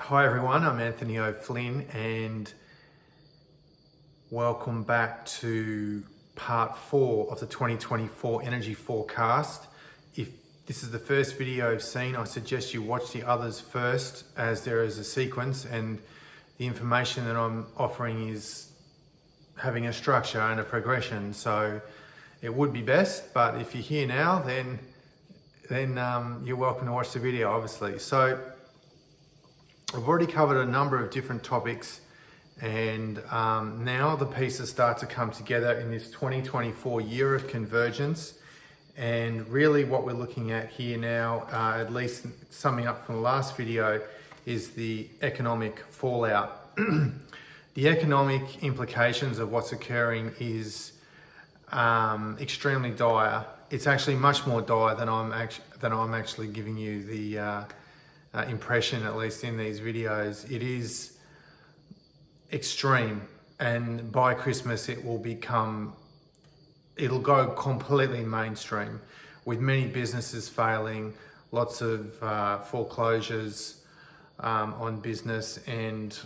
Hi everyone, I'm Anthony O'Flynn and welcome back to part 4 of the 2024 energy forecast. If this is the first video you've seen, I suggest you watch the others first, as there is a sequence and the information that I'm offering is having a structure and a progression, so it would be best, but if you're here now then you're welcome to watch the video, obviously. So I've already covered a number of different topics, and now the pieces start to come together in this 2024 year of convergence. And really what we're looking at here now, at least summing up from the last video, is the economic fallout. The economic implications of what's occurring is extremely dire. It's actually much more dire than I'm actually giving you the impression, at least in these videos. It is extreme, and by Christmas it'll go completely mainstream, with many businesses failing, lots of foreclosures on business, and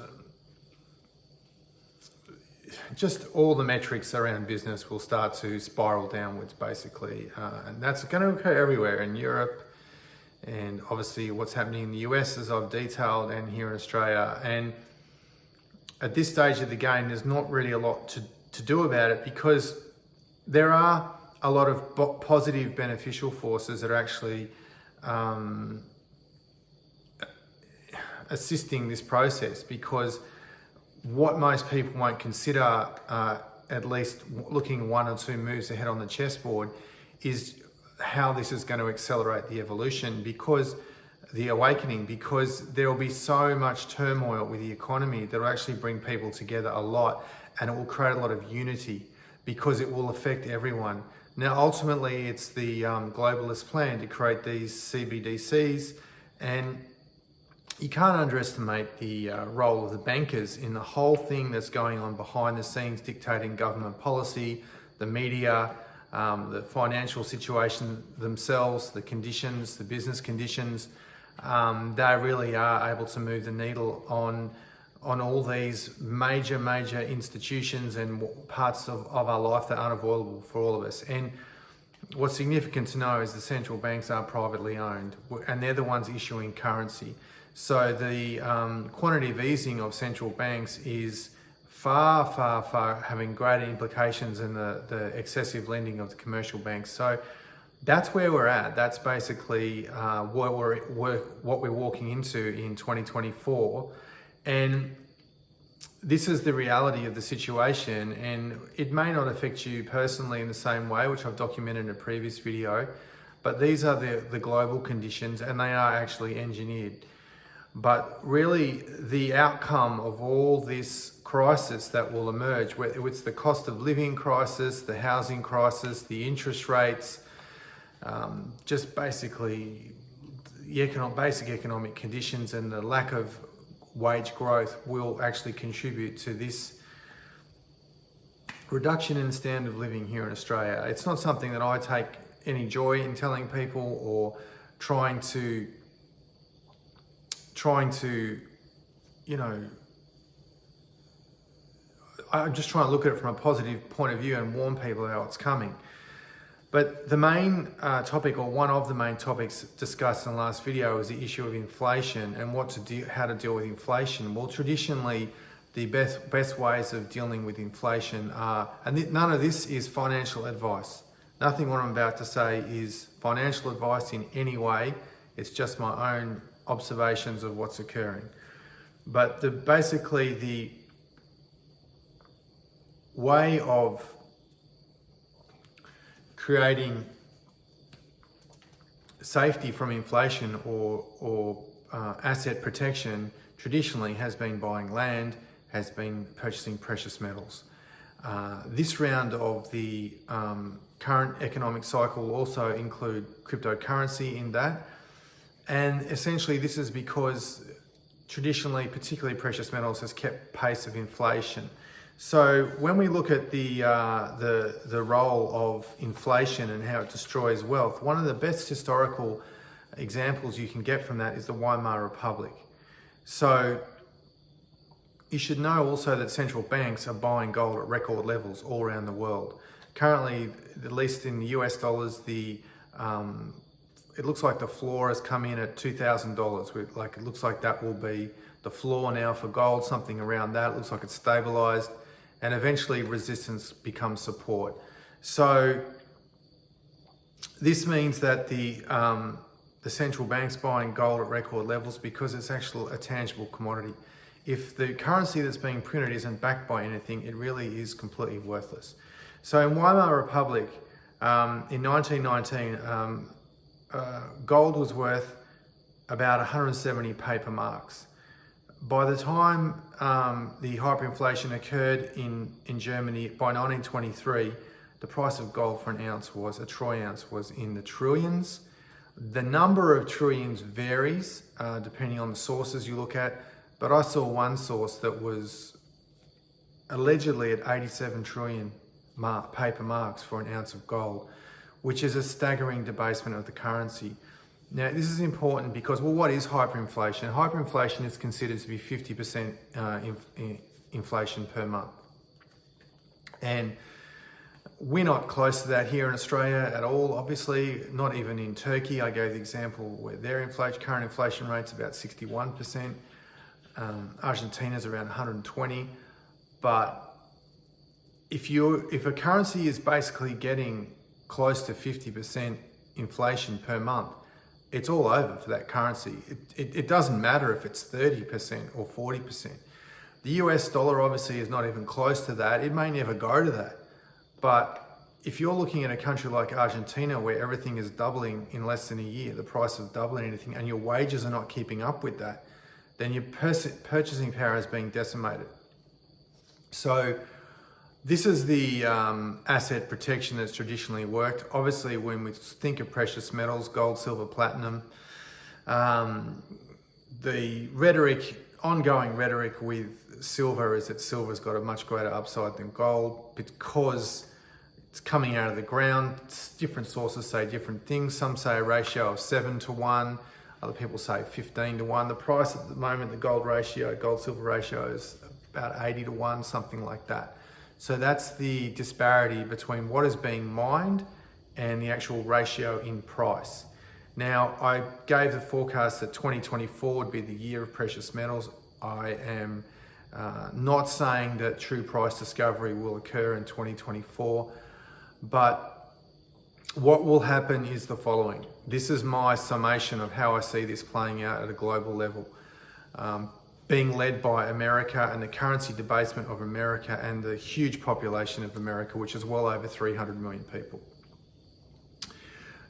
just all the metrics around business will start to spiral downwards, basically, and that's going to occur everywhere in Europe. And obviously what's happening in the US, as I've detailed, and here in Australia. And at this stage of the game, there's not really a lot to do about it, because there are a lot of positive beneficial forces that are actually assisting this process. Because what most people won't consider, at least looking 1 or 2 moves ahead on the chessboard, is how this is going to accelerate the evolution, because the awakening, because there will be so much turmoil with the economy that will actually bring people together a lot, and it will create a lot of unity, because it will affect everyone. Now ultimately it's the Globalist Plan to create these CBDCs, and you can't underestimate the role of the bankers in the whole thing that's going on behind the scenes, dictating government policy, the media, the financial situation themselves, the conditions, the business conditions. They really are able to move the needle on all these major institutions and parts of our life that are unavoidable for all of us. And what's significant to know is the central banks are privately owned, and they're the ones issuing currency. So the quantitative easing of central banks is far having greater implications than the excessive lending of the commercial banks. So that's where we're at. That's basically what we're walking into in 2024. And this is the reality of the situation, and it may not affect you personally in the same way, which I've documented in a previous video, but these are the global conditions, and they are actually engineered. But really the outcome of all this crisis that will emerge, whether it's the cost of living crisis, the housing crisis, the interest rates, just basically the basic economic conditions and the lack of wage growth, will actually contribute to this reduction in the standard of living here in Australia. It's not something that I take any joy in telling people, or trying to, you know, I'm just trying to look at it from a positive point of view and warn people how it's coming. But the main topic, or one of the main topics discussed in the last video, is the issue of inflation and how to deal with inflation. Well, traditionally, the best ways of dealing with inflation are, and none of this is financial advice. Nothing what I'm about to say is financial advice in any way. It's just my own observations of what's occurring. But basically the way of creating safety from inflation or asset protection traditionally has been buying land, has been purchasing precious metals. This round of the current economic cycle will also include cryptocurrency in that. And essentially this is because traditionally, particularly precious metals, has kept pace of inflation. So when we look at the role of inflation and how it destroys wealth, one of the best historical examples you can get from that is the Weimer Republic. So you should know also that central banks are buying gold at record levels all around the world. Currently, at least in the US dollars, it looks like the floor has come in at $2,000. It looks like that will be the floor now for gold, something around that. It looks like it's stabilized, and eventually resistance becomes support. So this means that the central bank's buying gold at record levels because it's actually a tangible commodity. If the currency that's being printed isn't backed by anything, it really is completely worthless. So in Weimer Republic, in 1919, gold was worth about 170 paper marks. By the time the hyperinflation occurred in Germany, by 1923, the price of gold for a troy ounce was in the trillions. The number of trillions varies depending on the sources you look at, but I saw one source that was allegedly at 87 trillion paper marks for an ounce of gold, which is a staggering debasement of the currency. Now, this is important because, well, what is hyperinflation? Hyperinflation is considered to be 50% inflation per month. And we're not close to that here in Australia at all, obviously, not even in Turkey. I gave the example where their current inflation rate's about 61%. Argentina's around 120. But if a currency is basically getting close to 50% inflation per month, it's all over for that currency. It doesn't matter if it's 30% or 40%. The US dollar obviously is not even close to that. It may never go to that. But if you're looking at a country like Argentina where everything is doubling in less than a year, the price of doubling anything, and your wages are not keeping up with that, then your purchasing power is being decimated. So this is the asset protection that's traditionally worked. Obviously, when we think of precious metals, gold, silver, platinum, the ongoing rhetoric with silver is that silver's got a much greater upside than gold because it's coming out of the ground. Different sources say different things. Some say a ratio of 7-to-1. Other people say 15-to-1. The price at the moment, the gold-silver ratio is about 80-to-1, something like that. So that's the disparity between what is being mined and the actual ratio in price. Now, I gave the forecast that 2024 would be the year of precious metals. I am not saying that true price discovery will occur in 2024, but what will happen is the following. This is my summation of how I see this playing out at a global level. Being led by America and the currency debasement of America and the huge population of America, which is well over 300 million people.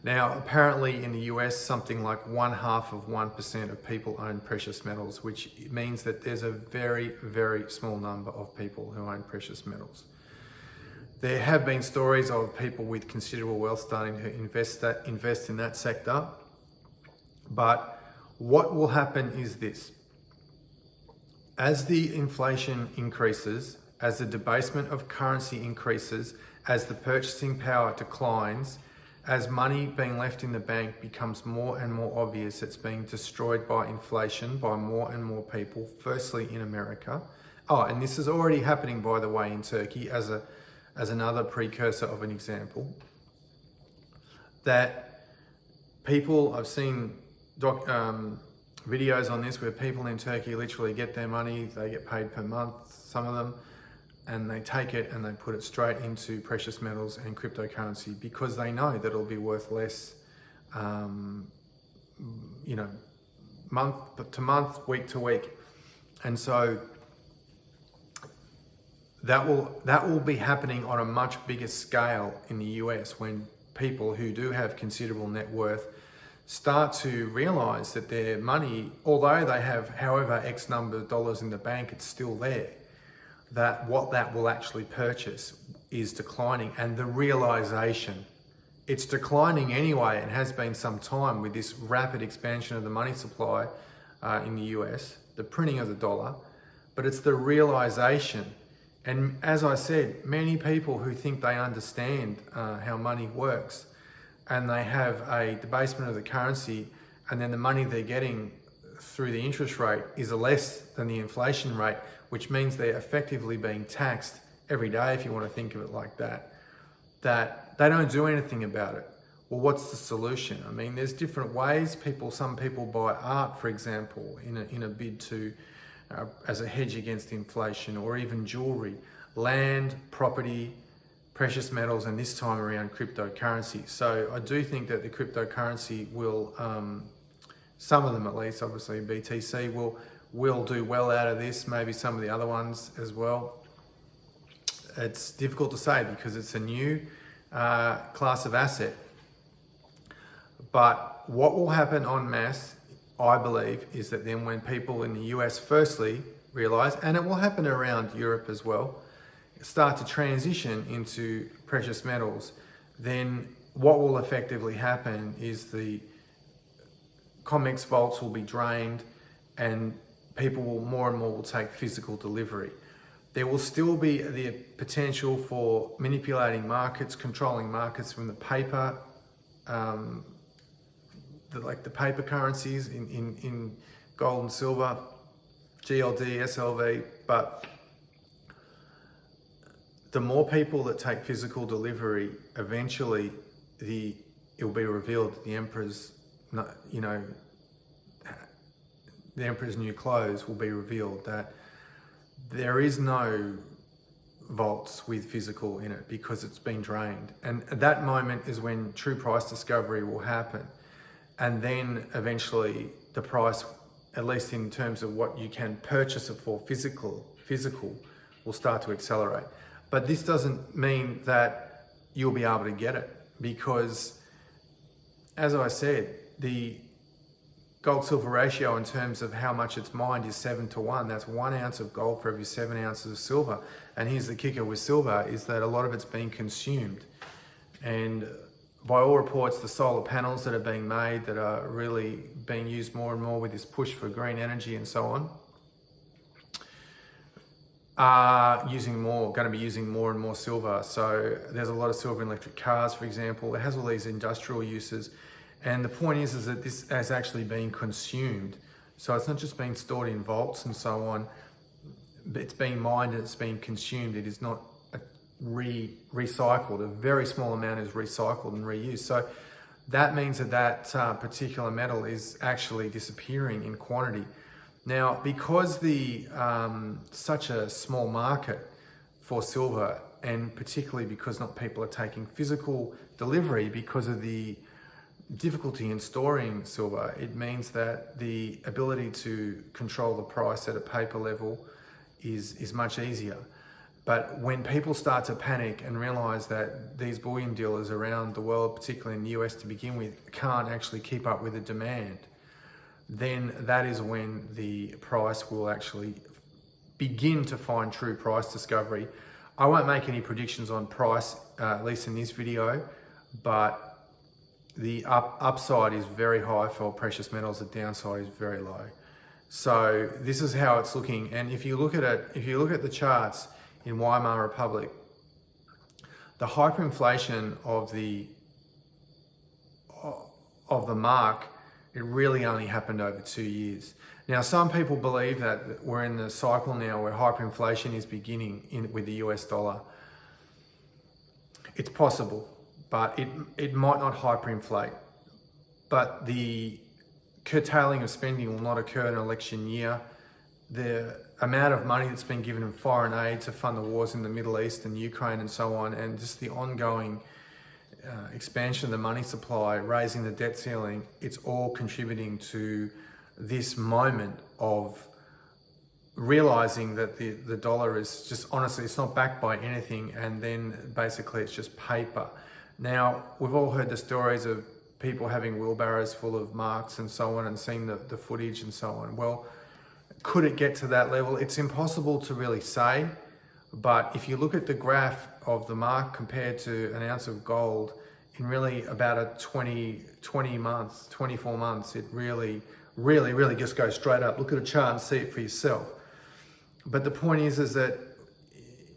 Now, apparently in the US, something like 0.5% of people own precious metals, which means that there's a very, very small number of people who own precious metals. There have been stories of people with considerable wealth starting to invest in that sector. But what will happen is this. As the inflation increases, as the debasement of currency increases, as the purchasing power declines, as money being left in the bank becomes more and more obvious it's being destroyed by inflation by more and more people, firstly in America. Oh, and this is already happening, by the way, in Turkey as another precursor of an example. That people, I've seen videos on this where people in Turkey literally get their money, they get paid per month, some of them, and they take it and they put it straight into precious metals and cryptocurrency because they know that it'll be worth less, month to month, week to week. And so that will be happening on a much bigger scale in the US when people who do have considerable net worth start to realize that their money, although they have however X number of dollars in the bank, it's still there. That what that will actually purchase is declining, and the realization it's declining anyway and has been some time with this rapid expansion of the money supply in the US, the printing of the dollar, but it's the realization. And as I said, many people who think they understand how money works and they have a debasement of the currency and then the money they're getting through the interest rate is less than the inflation rate, which means they're effectively being taxed every day, if you want to think of it like that, that they don't do anything about it. Well, what's the solution? I mean, there's different ways. Some people buy art, for example, in a bid to, as a hedge against inflation, or even jewelry, land, property, precious metals, and this time around cryptocurrency. So I do think that the cryptocurrency will, some of them at least, obviously BTC will do well out of this, maybe some of the other ones as well. It's difficult to say because it's a new class of asset. But what will happen en masse, I believe, is that then when people in the US firstly realise, and it will happen around Europe as well, start to transition into precious metals, then what will effectively happen is the COMEX vaults will be drained and people will more and more will take physical delivery. There will still be the potential for manipulating markets, controlling markets from the paper, like the paper currencies in gold and silver, GLD, SLV, but the more people that take physical delivery, eventually it will be revealed that the emperor's, the emperor's new clothes will be revealed, that there is no vaults with physical in it because it's been drained. And at that moment is when true price discovery will happen. And then eventually the price, at least in terms of what you can purchase it for physical, will start to accelerate. But this doesn't mean that you'll be able to get it, because as I said, the gold silver ratio in terms of how much it's mined is 7-to-1. That's 1 ounce of gold for every 7 ounces of silver. And here's the kicker with silver, is that a lot of it's being consumed. And by all reports, the solar panels that are being made, that are really being used more and more with this push for green energy and so on, are going to be using more and more silver. So there's a lot of silver in electric cars, for example. It has all these industrial uses. And the point is that this has actually been consumed. So it's not just being stored in vaults and so on, but it's being mined and it's being consumed. It is not recycled. A very small amount is recycled and reused. So that means that particular metal is actually disappearing in quantity. Now, because the such a small market for silver, and particularly because not people are taking physical delivery because of the difficulty in storing silver, it means that the ability to control the price at a paper level is much easier. But when people start to panic and realize that these bullion dealers around the world, particularly in the US to begin with, can't actually keep up with the demand, then that is when the price will actually begin to find true price discovery. I won't make any predictions on price, at least in this video, but the upside is very high for precious metals, the downside is very low. So this is how it's looking. And if you look at it, if you look at the charts in Weimer Republic, the hyperinflation of the mark, it really only happened over 2 years. Now, some people believe that we're in the cycle now where hyperinflation is beginning with the US dollar. It's possible, but it might not hyperinflate. But the curtailing of spending will not occur in an election year. The amount of money that's been given in foreign aid to fund the wars in the Middle East and Ukraine and so on, and just the ongoing expansion of the money supply, raising the debt ceiling, it's all contributing to this moment of realizing that the dollar is just, honestly, it's not backed by anything, and then basically it's just paper. Now, we've all heard the stories of people having wheelbarrows full of marks and so on, and seeing the footage and so on. Well, could it get to that level? It's impossible to really say, but if you look at the graph of the mark compared to an ounce of gold, in really about a 20 months, 24 months, it really just goes straight up. Look at a chart and see it for yourself. But the point is that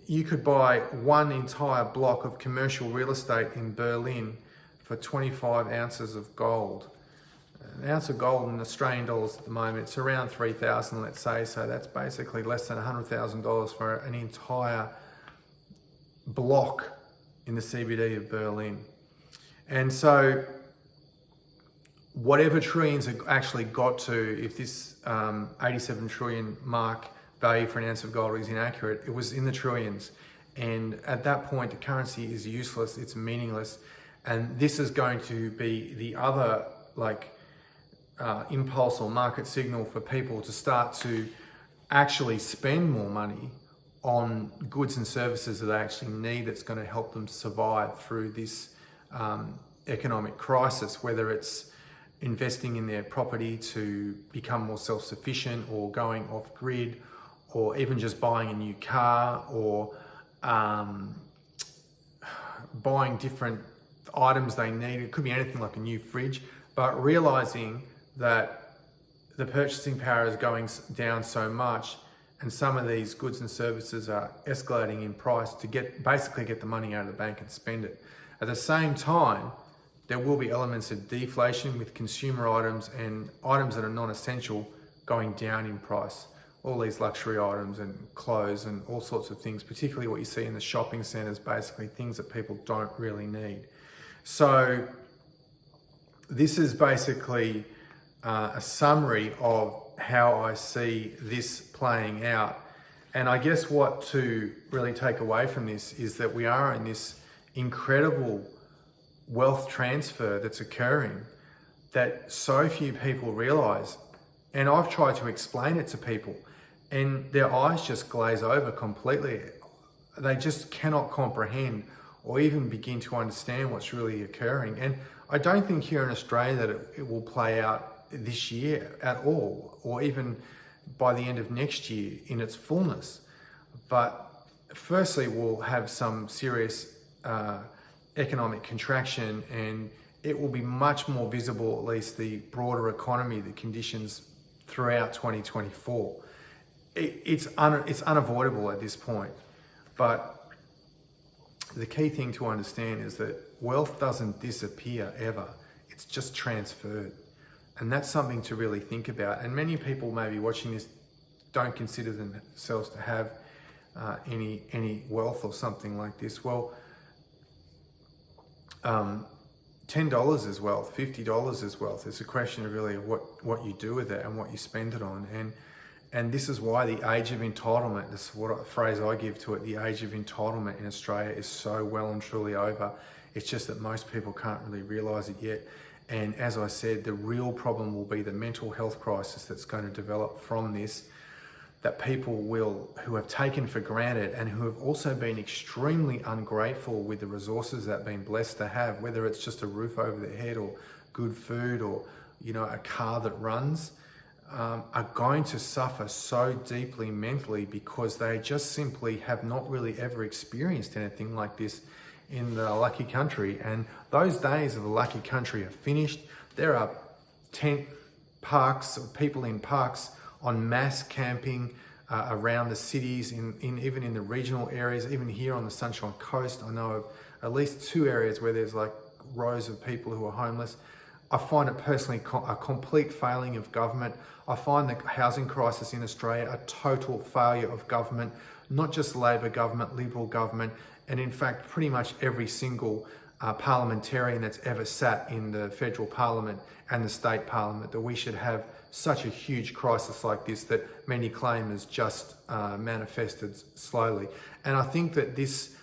you could buy one entire block of commercial real estate in Berlin for 25 ounces of gold. an ounce of gold in Australian dollars at the moment, it's around 3,000, let's say. So that's basically less than $100,000 for an entire block in the CBD of Berlin. And so whatever trillions have actually got to, if this 87 trillion mark value for an ounce of gold is inaccurate, it was in the trillions. And at that point, the currency is useless, it's meaningless. And this is going to be the other impulse or market signal for people to start to actually spend more money on goods and services that they actually need, that's going to help them survive through this economic crisis, whether it's investing in their property to become more self-sufficient, or going off grid, or even just buying a new car, or buying different items they need. It could be anything like a new fridge, but realizing that the purchasing power is going down so much, and some of these goods and services are escalating in price to basically get the money out of the bank and spend it. At the same time, there will be elements of deflation with consumer items and items that are non-essential going down in price. All these luxury items and clothes and all sorts of things, particularly what you see in the shopping centres, basically things that people don't really need. So this is basically a summary of how I see this playing out. And I guess what to really take away from this is that we are in this incredible wealth transfer that's occurring that so few people realize. And I've tried to explain it to people, and their eyes just glaze over completely. They just cannot comprehend or even begin to understand what's really occurring. And I don't think here in Australia that it will play out this year at all, or even by the end of next year in its fullness. But firstly, we'll have some serious economic contraction, and it will be much more visible, at least the broader economy, the conditions throughout 2024. It's unavoidable at this point. But the key thing to understand is that wealth doesn't disappear ever. It's just transferred. And that's something to really think about. And many people maybe watching this don't consider themselves to have any wealth or something like this. Well, $10 is wealth, $50 is wealth. It's a question of really what you do with it and what you spend it on. And this is why the age of entitlement, this is what phrase I give to it, the age of entitlement in Australia is so well and truly over. It's just that most people can't really realise it yet. And as I said, the real problem will be the mental health crisis that's going to develop from this, that people who have taken for granted and who have also been extremely ungrateful with the resources that they've been blessed to have, whether it's just a roof over their head or good food or, a car that runs, are going to suffer so deeply mentally because they just simply have not really ever experienced anything like this in the lucky country. And those days of the lucky country are finished. There are tent parks, or people in parks on mass camping around the cities, even in the regional areas, even here on the Sunshine Coast. I know of at least 2 areas where there's rows of people who are homeless. I find it personally a complete failing of government. I find the housing crisis in Australia a total failure of government, not just Labor government, Liberal government, and in fact, pretty much every single parliamentarian that's ever sat in the federal parliament and the state parliament, that we should have such a huge crisis like this that many claim is just manifested slowly. And I think that this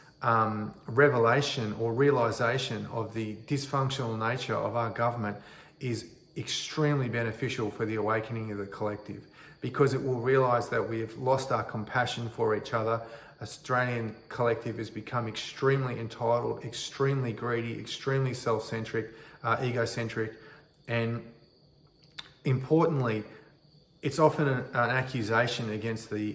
revelation or realization of the dysfunctional nature of our government is extremely beneficial for the awakening of the collective, because it will realize that we have lost our compassion for each other. Australian collective has become extremely entitled, extremely greedy, extremely self-centric, egocentric, and importantly, it's often an accusation against the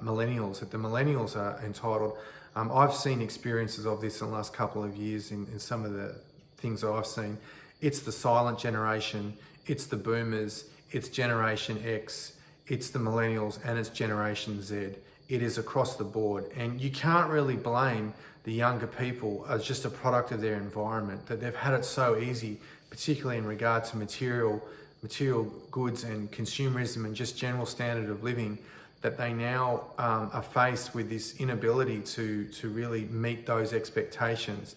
millennials, that the millennials are entitled. I've seen experiences of this in the last couple of years in some of the things that I've seen. It's the silent generation, it's the boomers, it's Generation X, it's the millennials, and it's Generation Z. It is across the board. And you can't really blame the younger people as just a product of their environment, that they've had it so easy, particularly in regard to material material goods and consumerism and just general standard of living, that they now are faced with this inability to really meet those expectations.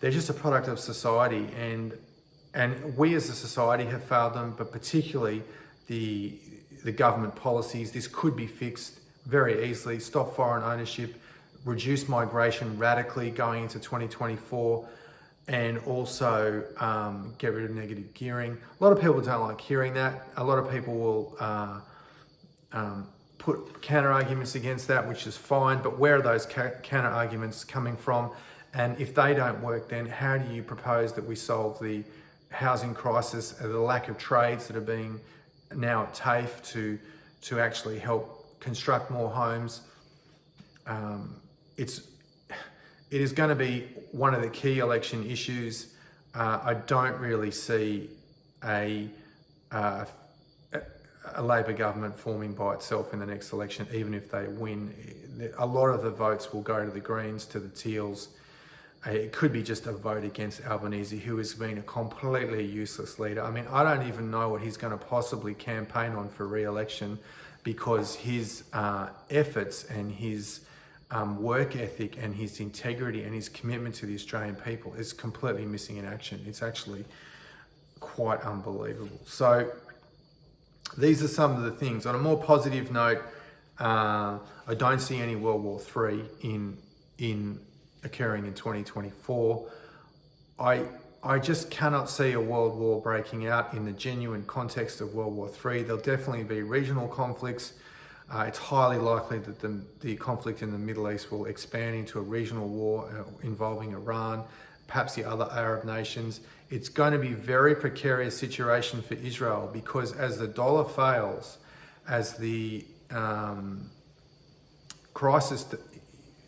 They're just a product of society, and we as a society have failed them, but particularly the government policies. This could be fixed very easily. Stop foreign ownership, reduce migration radically going into 2024, and also get rid of negative gearing. A lot of people don't like hearing that. A lot of people will put counter arguments against that, which is fine, but where are those counter arguments coming from? And if they don't work, then how do you propose that we solve the housing crisis, the lack of trades that are being now at TAFE to actually help construct more homes? It is going to be one of the key election issues. I don't really see a Labor government forming by itself in the next election, even if they win. A lot of the votes will go to the Greens, to the Teals. It could be just a vote against Albanese, who has been a completely useless leader. I mean, I don't even know what he's going to possibly campaign on for re-election, because his efforts and his work ethic and his integrity and his commitment to the Australian people is completely missing in action. It's actually quite unbelievable. So these are some of the things. On a more positive note, I don't see any World War III in occurring in 2024. I just cannot see a world war breaking out in the genuine context of World War III. There'll definitely be regional conflicts. It's highly likely that the conflict in the Middle East will expand into a regional war involving Iran, perhaps the other Arab nations. It's going to be a very precarious situation for Israel, because as the dollar fails, as the crisis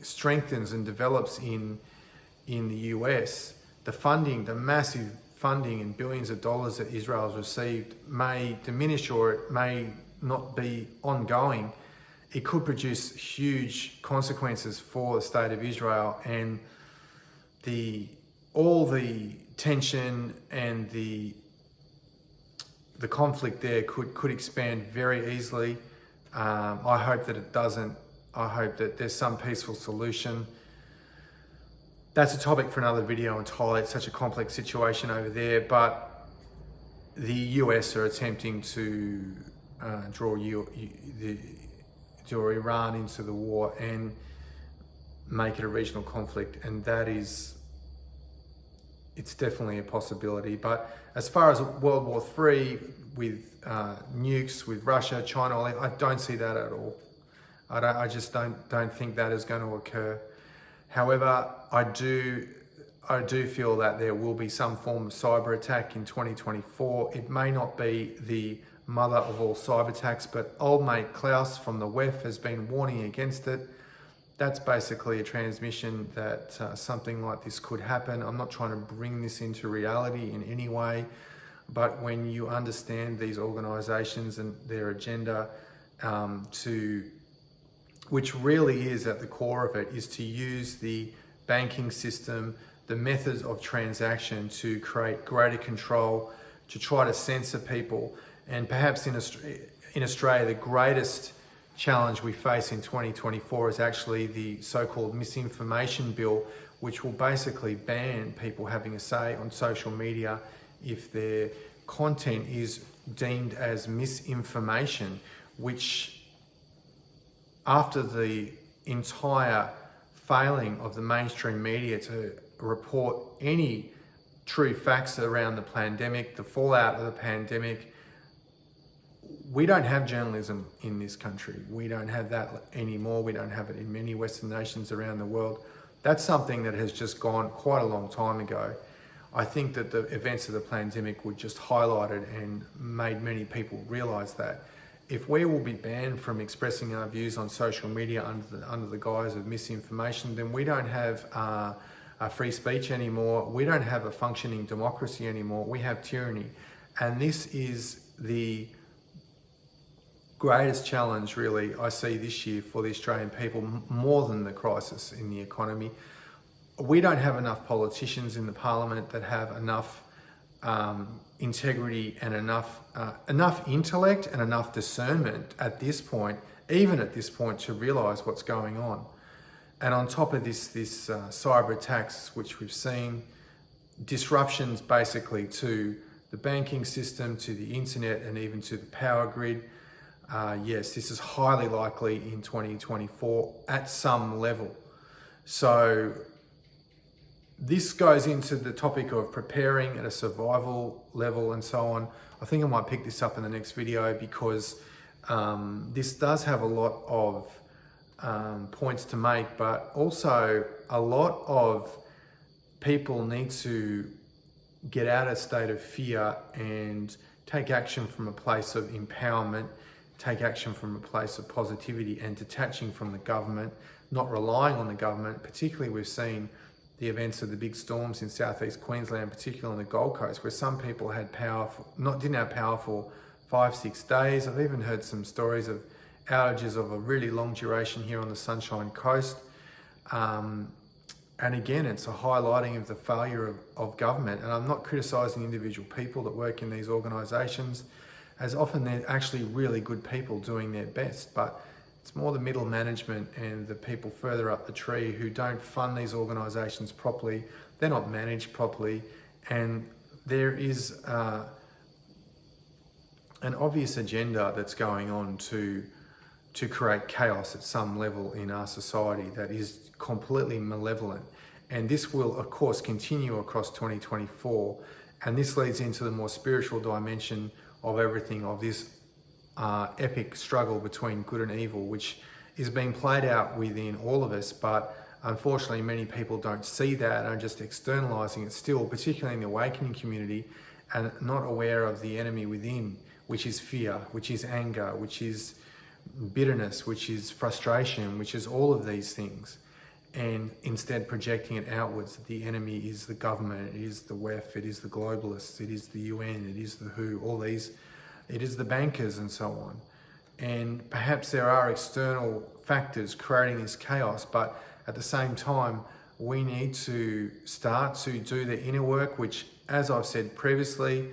strengthens and develops in the US, the massive funding and billions of dollars that Israel has received may diminish, or it may not be ongoing. It could produce huge consequences for the state of Israel, and all the tension and the conflict there could expand very easily. I hope that it doesn't. I hope that there's some peaceful solution. That's a topic for another video entirely. It's such a complex situation over there, but the US are attempting to draw Iran into the war and make it a regional conflict, and it's definitely a possibility. But as far as World War III with nukes, with Russia, China, I don't see that at all. I just don't think that is going to occur. However, I do feel that there will be some form of cyber attack in 2024. It may not be the mother of all cyber attacks, but old mate Klaus from the WEF has been warning against it. That's basically a transmission that something like this could happen. I'm not trying to bring this into reality in any way, but when you understand these organisations and their agenda, which really is at the core of it, is to use the banking system, the methods of transaction to create greater control, to try to censor people. And perhaps in Australia, the greatest challenge we face in 2024 is actually the so-called Misinformation Bill, which will basically ban people having a say on social media if their content is deemed as misinformation, which, after the entire failing of the mainstream media to report any true facts around the pandemic, the fallout of the pandemic, we don't have journalism in this country. We don't have that anymore. We don't have it in many Western nations around the world. That's something that has just gone quite a long time ago. I think that the events of the pandemic would just highlight it and made many people realise that. If we will be banned from expressing our views on social media under the guise of misinformation, then we don't have a free speech anymore. We don't have a functioning democracy anymore. We have tyranny. And this is the greatest challenge, really, I see this year for the Australian people, more than the crisis in the economy. We don't have enough politicians in the parliament that have enough integrity and enough intellect and enough discernment at this point, even at this point, to realise what's going on. And on top of this cyber attacks, which we've seen, disruptions basically to the banking system, to the internet, and even to the power grid. Yes, this is highly likely in 2024 at some level. So this goes into the topic of preparing at a survival level and so on. I think I might pick this up in the next video because this does have a lot of points to make, but also a lot of people need to get out of a state of fear and take action from a place of empowerment, take action from a place of positivity and detaching from the government, not relying on the government. Particularly we've seen the events of the big storms in southeast Queensland, particularly on the Gold Coast, where some people had didn't have power for 5-6 days. I've even heard some stories of outages of a really long duration here on the Sunshine Coast. And again, it's a highlighting of the failure of government. And I'm not criticising individual people that work in these organisations, as often they're actually really good people doing their best. But it's more the middle management and the people further up the tree who don't fund these organisations properly. They're not managed properly. And there is an obvious agenda that's going on to create chaos at some level in our society that is completely malevolent. And this will, of course, continue across 2024. And this leads into the more spiritual dimension of everything, of this epic struggle between good and evil, which is being played out within all of us. But unfortunately, many people don't see that and are just externalizing it still, particularly in the awakening community, and not aware of the enemy within, which is fear, which is anger, which is bitterness, which is frustration, which is all of these things. And instead projecting it outwards. The enemy is the government, it is the WEF, it is the globalists, it is the UN, it is the WHO, all these, it is the bankers and so on. And perhaps there are external factors creating this chaos, but at the same time, we need to start to do the inner work, which, as I've said previously,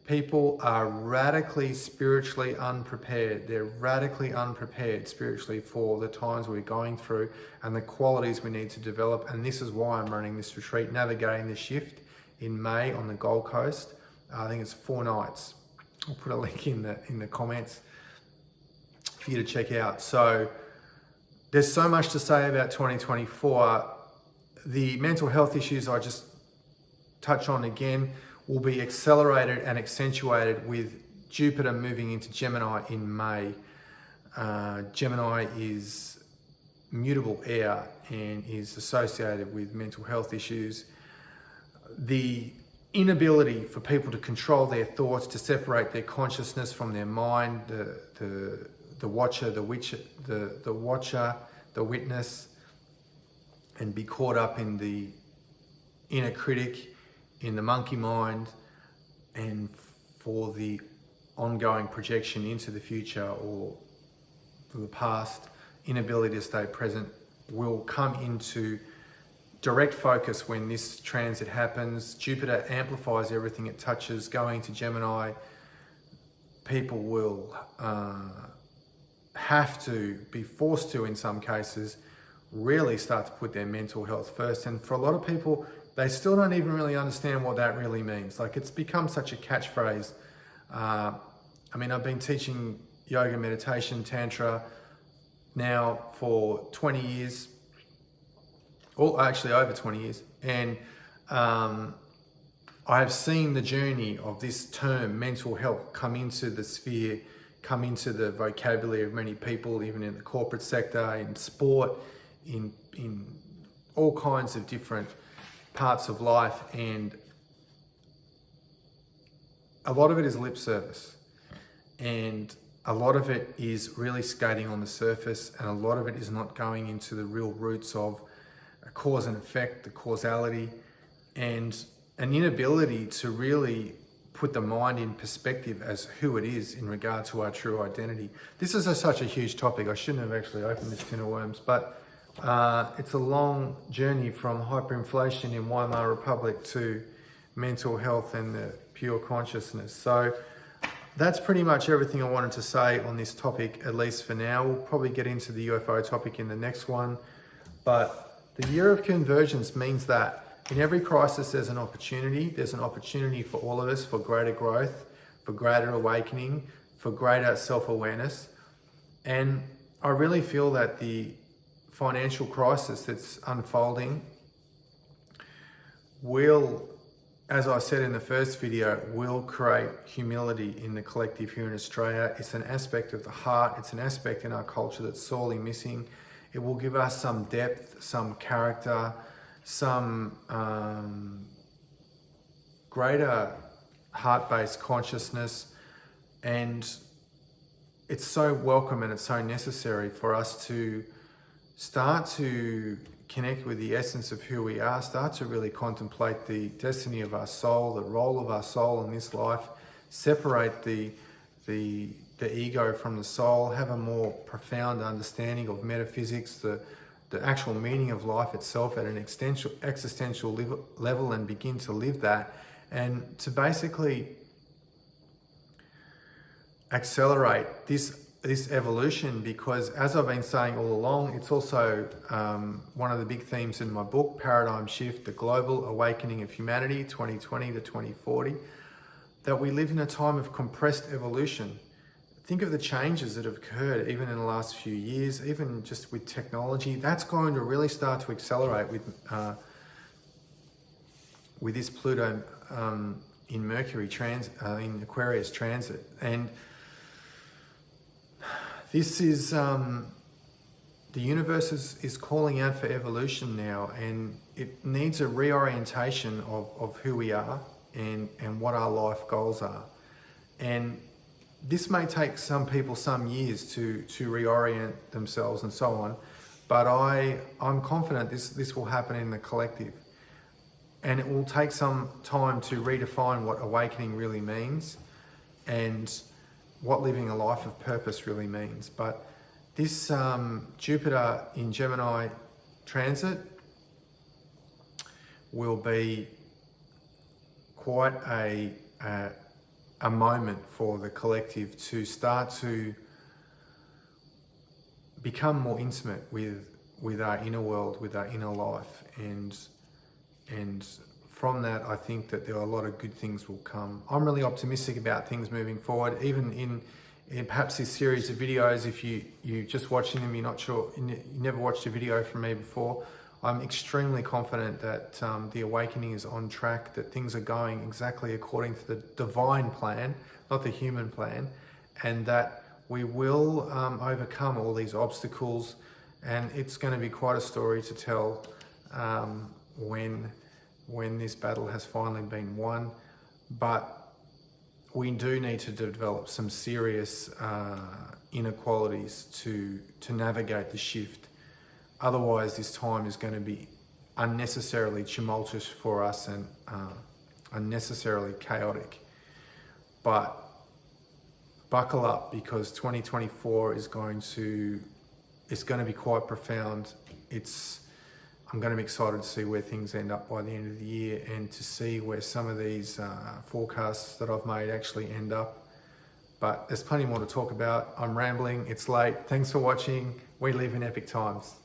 people are radically spiritually unprepared. They're radically unprepared spiritually for the times we're going through and the qualities we need to develop. And this is why I'm running this retreat, Navigating the Shift, in May on the Gold Coast. I think it's 4 nights. I'll put a link in the comments for you to check out. So there's so much to say about 2024. The mental health issues I just touch on again will be accelerated and accentuated with Jupiter moving into Gemini in May. Gemini is mutable air and is associated with mental health issues. The inability for people to control their thoughts, to separate their consciousness from their mind, the watcher, the witness, and be caught up in the inner critic, in the monkey mind, and for the ongoing projection into the future or the past, inability to stay present will come into direct focus when this transit happens. Jupiter amplifies everything it touches. Going to Gemini, people will have to be forced to, in some cases, really start to put their mental health first. And for a lot of people, they still don't even really understand what that really means. Like, it's become such a catchphrase. I mean, I've been teaching yoga, meditation, tantra now for 20 years, or actually over 20 years. And I have seen the journey of this term, mental health, come into the sphere, come into the vocabulary of many people, even in the corporate sector, in sport, in all kinds of different parts of life. And a lot of it is lip service, and a lot of it is really skating on the surface, and a lot of it is not going into the real roots of a cause and effect, the causality, and an inability to really put the mind in perspective as who it is in regard to our true identity. This is such a huge topic. I shouldn't have actually opened this tin of worms, but it's a long journey from hyperinflation in Weimer Republic to mental health and the pure consciousness. So that's pretty much everything I wanted to say on this topic, at least for now. We'll probably get into the UFO topic in the next one. But the year of convergence means that in every crisis there's an opportunity. There's an opportunity for all of us for greater growth, for greater awakening, for greater self-awareness. And I really feel that the financial crisis that's unfolding will, as I said in the first video, will create humility in the collective here in Australia. It's an aspect of the heart. It's an aspect in our culture that's sorely missing. It will give us some depth, some character, some greater heart-based consciousness. And it's so welcome and it's so necessary for us to start to connect with the essence of who we are, start to really contemplate the destiny of our soul, the role of our soul in this life, separate the ego from the soul, have a more profound understanding of metaphysics, the actual meaning of life itself at an existential level, and begin to live that, and to basically accelerate this evolution, because as I've been saying all along, it's also one of the big themes in my book, Paradigm Shift, the Global Awakening of Humanity, 2020 to 2040, that we live in a time of compressed evolution. Think of the changes that have occurred even in the last few years, even just with technology. That's going to really start to accelerate with this Pluto in Mercury in Aquarius transit. And this is, the universe is calling out for evolution now, and it needs a reorientation of who we are and what our life goals are. And this may take some people some years to reorient themselves and so on, but I'm confident this will happen in the collective. And it will take some time to redefine what awakening really means and what living a life of purpose really means. But this Jupiter in Gemini transit will be quite a moment for the collective to start to become more intimate with our inner world, with our inner life, and from that, I think that there are a lot of good things will come. I'm really optimistic about things moving forward, even in perhaps this series of videos. If you're just watching them, you're not sure, you never watched a video from me before, I'm extremely confident that the awakening is on track, that things are going exactly according to the divine plan, not the human plan, and that we will overcome all these obstacles. And it's going to be quite a story to tell when this battle has finally been won. But we do need to develop some serious inequalities to navigate the shift. Otherwise, this time is going to be unnecessarily tumultuous for us and unnecessarily chaotic. But buckle up, because 2024 is going to be quite profound. I'm going to be excited to see where things end up by the end of the year, and to see where some of these forecasts that I've made actually end up. But there's plenty more to talk about. I'm rambling, it's late. Thanks for watching. We live in epic times.